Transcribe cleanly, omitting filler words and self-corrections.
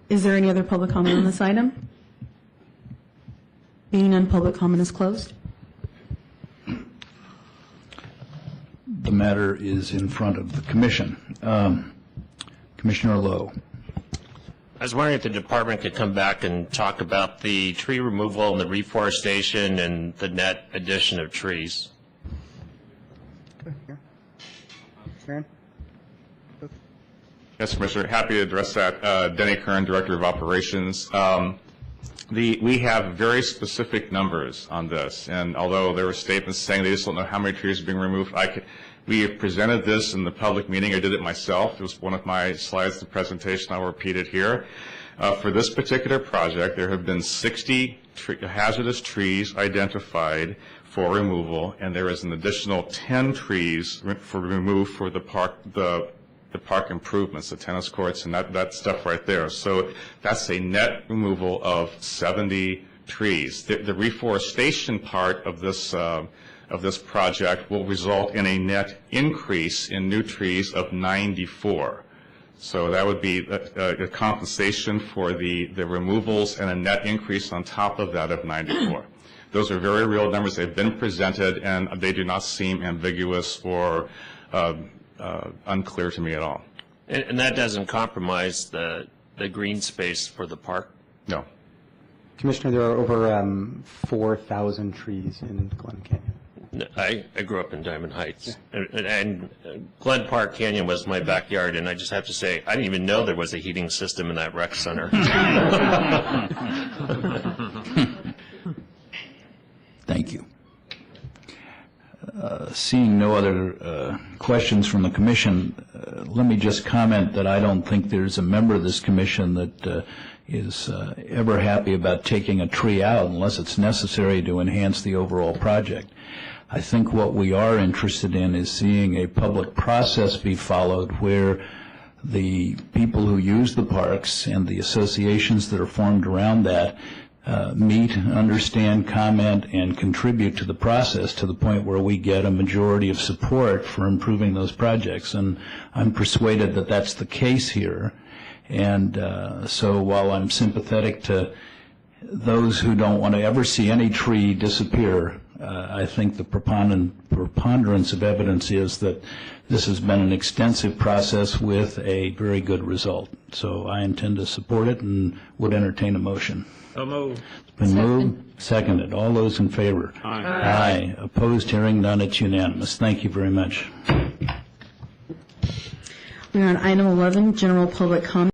Is there any other public comment on this item? Being none, public comment is closed. The matter is in front of the commission. Commissioner Lowe. I was wondering if the department could come back and talk about the tree removal and the reforestation and the net addition of trees. Kern? Yes, Commissioner, happy to address that. Denny Kern, Director of Operations. We have very specific numbers on this, and although there were statements saying they just don't know how many trees are being removed, we have presented this in the public meeting. I did it myself. It was one of my slides in the presentation. I'll repeat it here. For this particular project, there have been 60 hazardous trees identified for removal, and there is an additional 10 trees removed for the park improvements, the tennis courts, and that stuff right there. So that's a net removal of 70 trees. The reforestation part of this project will result in a net increase in new trees of 94. So that would be a compensation for the removals and a net increase on top of that of 94. Those are very real numbers. They've been presented, and they do not seem ambiguous or unclear to me at all. And that doesn't compromise the green space for the park? No. Commissioner, there are over 4,000 trees in Glen Canyon. I grew up in Diamond Heights, and Glen Park Canyon was my backyard, and I just have to say, I didn't even know there was a heating system in that rec center. Thank you. Seeing no other questions from the commission, let me just comment that I don't think there's a member of this commission that is ever happy about taking a tree out unless it's necessary to enhance the overall project. I think what we are interested in is seeing a public process be followed where the people who use the parks and the associations that are formed around that meet, understand, comment, and contribute to the process to the point where we get a majority of support for improving those projects. And I'm persuaded that that's the case here. And so while I'm sympathetic to those who don't want to ever see any tree disappear, I think the preponderance of evidence is that this has been an extensive process with a very good result. So I intend to support it and would entertain a motion. So moved. It's been moved, seconded. All those in favor? Aye. Aye. Opposed, hearing none, it's unanimous. Thank you very much. We are on item 11, general public comment.